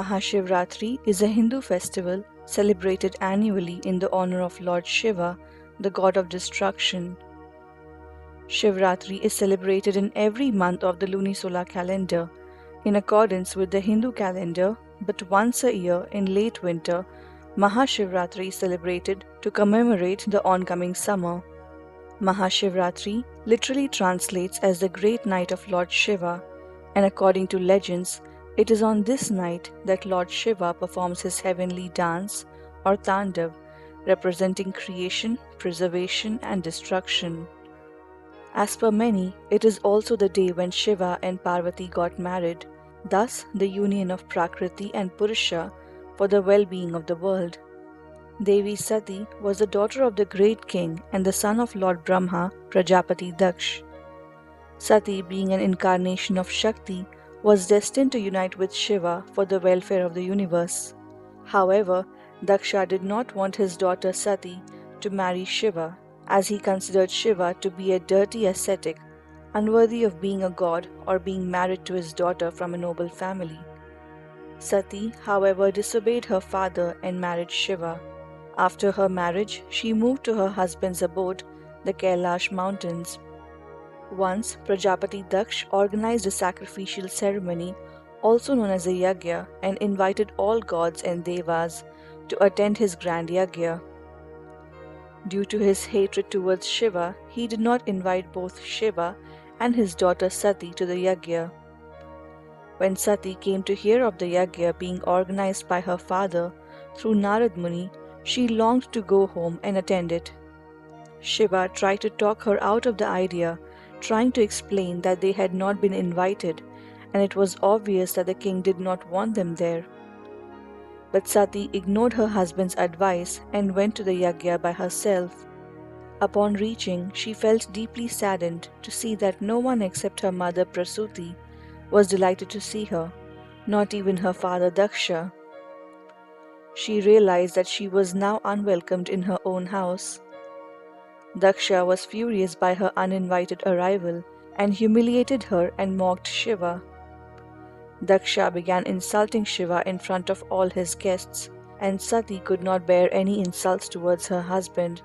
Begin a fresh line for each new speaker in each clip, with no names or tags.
Mahashivratri is a Hindu festival celebrated annually in the honor of Lord Shiva, the god of destruction. Shivratri is celebrated in every month of the lunisolar calendar, in accordance with the Hindu calendar, but once a year in late winter, Maha Shivratri is celebrated to commemorate the oncoming summer. Maha Shivratri literally translates as the great night of Lord Shiva, and according to legends, it is on this night that Lord Shiva performs his heavenly dance or tandav, representing creation, preservation, and destruction. As per many, it is also the day when Shiva and Parvati got married, thus the union of Prakriti and Purusha for the well-being of the world. Devi Sati was the daughter of the great king and the son of Lord Brahma, Prajapati Daksh. Sati, being an incarnation of Shakti, was destined to unite with Shiva for the welfare of the universe. However, Daksha did not want his daughter Sati to marry Shiva, as he considered Shiva to be a dirty ascetic, unworthy of being a god or being married to his daughter from a noble family. Sati, however, disobeyed her father and married Shiva. After her marriage, she moved to her husband's abode, the Kailash mountains. Once, Prajapati Daksh organized a sacrificial ceremony, also known as a yagya, and invited all gods and devas to attend his grand yagya. Due to his hatred towards Shiva, he did not invite both Shiva and his daughter Sati to the yagya. When Sati came to hear of the yagya being organized by her father through Narad Muni, she longed to go home and attend it. Shiva tried to talk her out of the idea, trying to explain that they had not been invited and it was obvious that the king did not want them there. But Sati ignored her husband's advice and went to the yagya by herself. Upon reaching, she felt deeply saddened to see that no one except her mother Prasuti was delighted to see her, not even her father Daksha. She realized that she was now unwelcomed in her own house. Daksha was furious by her uninvited arrival and humiliated her and mocked Shiva. Daksha began insulting Shiva in front of all his guests, and Sati could not bear any insults towards her husband.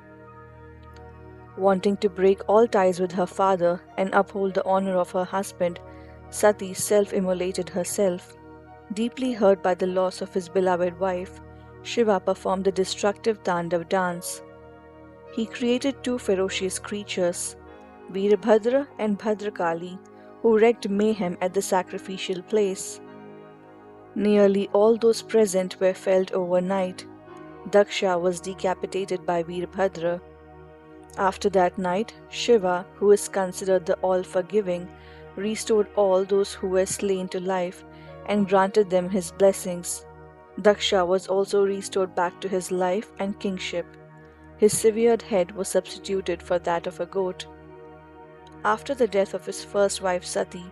Wanting to break all ties with her father and uphold the honor of her husband, Sati self-immolated herself. Deeply hurt by the loss of his beloved wife, Shiva performed the destructive Tandav dance. He created two ferocious creatures, Veerbhadra and Bhadrakali, who wreaked mayhem at the sacrificial place. Nearly all those present were felled overnight. Daksha was decapitated by Veerbhadra. After that night, Shiva, who is considered the all-forgiving, restored all those who were slain to life and granted them his blessings. Daksha was also restored back to his life and kingship. His severed head was substituted for that of a goat. After the death of his first wife Sati,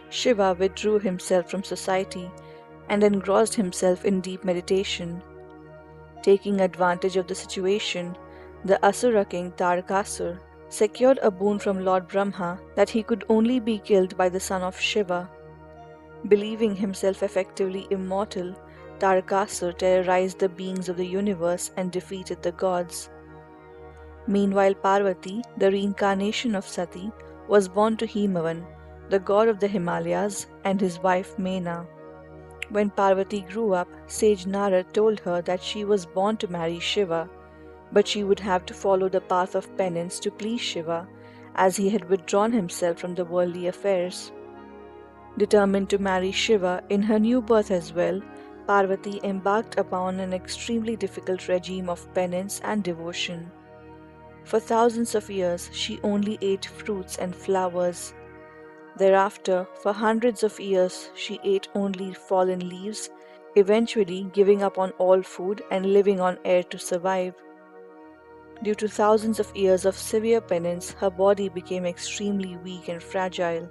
Shiva withdrew himself from society and engrossed himself in deep meditation. Taking advantage of the situation, the Asura king Tarakasur secured a boon from Lord Brahma that he could only be killed by the son of Shiva. Believing himself effectively immortal, Tarakasur terrorized the beings of the universe and defeated the gods. Meanwhile, Parvati, the reincarnation of Sati, was born to Himavan, the god of the Himalayas, and his wife Mena. When Parvati grew up, sage Narad told her that she was born to marry Shiva, but she would have to follow the path of penance to please Shiva, as he had withdrawn himself from the worldly affairs. Determined to marry Shiva in her new birth as well, Parvati embarked upon an extremely difficult regime of penance and devotion. For thousands of years, she only ate fruits and flowers. Thereafter, for hundreds of years, she ate only fallen leaves, eventually giving up on all food and living on air to survive. Due to thousands of years of severe penance, her body became extremely weak and fragile.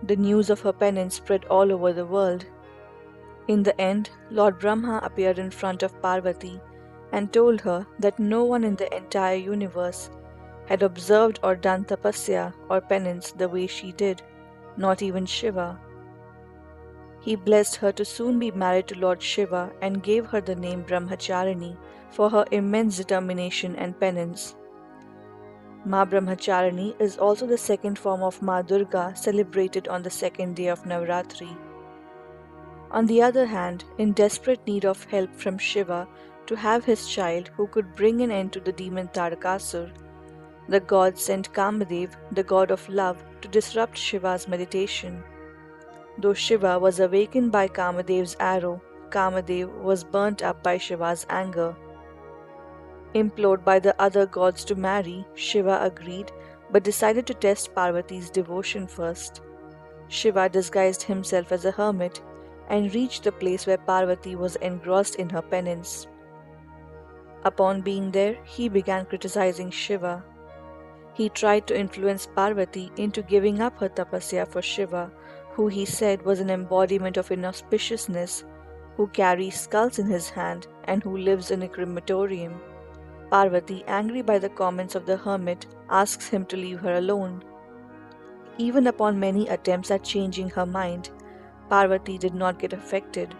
The news of her penance spread all over the world. In the end, Lord Brahma appeared in front of Parvati and told her that no one in the entire universe had observed or done tapasya or penance the way she did, not even Shiva. He blessed her to soon be married to Lord Shiva and gave her the name Brahmacharini for her immense determination and penance. Ma Brahmacharini is also the second form of Ma Durga celebrated on the second day of Navratri. On the other hand, in desperate need of help from Shiva to have his child who could bring an end to the demon Tarakasur, the god sent Kamadev, the god of love, to disrupt Shiva's meditation. Though Shiva was awakened by Kamadev's arrow, Kamadev was burnt up by Shiva's anger. Implored by the other gods to marry, Shiva agreed but decided to test Parvati's devotion first. Shiva disguised himself as a hermit and reached the place where Parvati was engrossed in her penance. Upon being there, he began criticizing Shiva. He tried to influence Parvati into giving up her tapasya for Shiva, who he said was an embodiment of inauspiciousness, who carries skulls in his hand and who lives in a crematorium. Parvati, angry by the comments of the hermit, asks him to leave her alone. Even upon many attempts at changing her mind, Parvati did not get affected.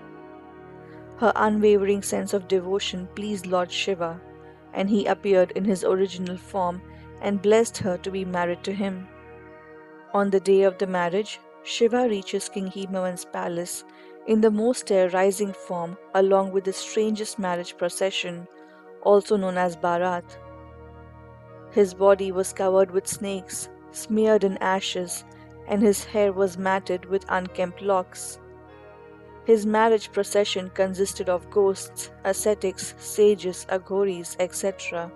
Her unwavering sense of devotion pleased Lord Shiva, and he appeared in his original form and blessed her to be married to him. On the day of the marriage, Shiva reaches King Himavan's palace in the most terrorizing form along with the strangest marriage procession, also known as Bharat. His body was covered with snakes, smeared in ashes, and his hair was matted with unkempt locks. His marriage procession consisted of ghosts, ascetics, sages, aghoris, etc.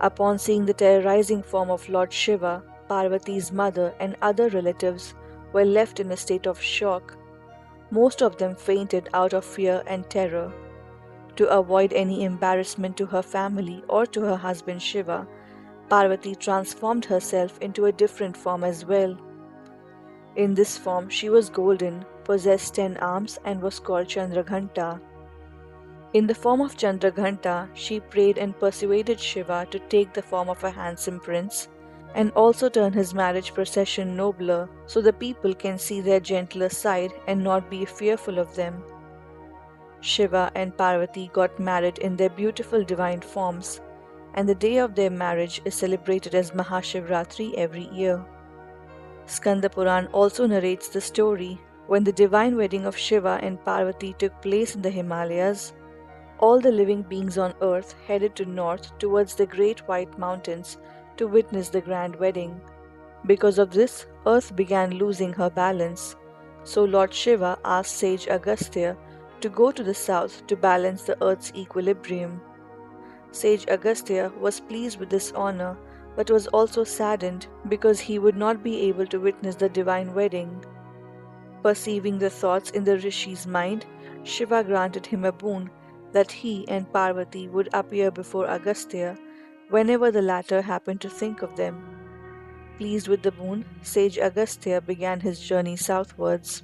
Upon seeing the terrorizing form of Lord Shiva, Parvati's mother and other relatives were left in a state of shock. Most of them fainted out of fear and terror. To avoid any embarrassment to her family or to her husband Shiva, Parvati transformed herself into a different form as well. In this form, she was golden, possessed 10 arms, and was called Chandraghanta. In the form of Chandraghanta, she prayed and persuaded Shiva to take the form of a handsome prince and also turn his marriage procession nobler so the people can see their gentler side and not be fearful of them. Shiva and Parvati got married in their beautiful divine forms, and the day of their marriage is celebrated as Maha Shivratri every year. Skanda Puran also narrates the story when the divine wedding of Shiva and Parvati took place in the Himalayas. All the living beings on earth headed to north towards the great white mountains to witness the grand wedding. Because of this, earth began losing her balance. So Lord Shiva asked sage Agastya to go to the south to balance the earth's equilibrium. Sage Agastya was pleased with this honor but was also saddened because he would not be able to witness the divine wedding. Perceiving the thoughts in the rishi's mind, Shiva granted him a boon that he and Parvati would appear before Agastya whenever the latter happened to think of them. Pleased with the boon, sage Agastya began his journey southwards.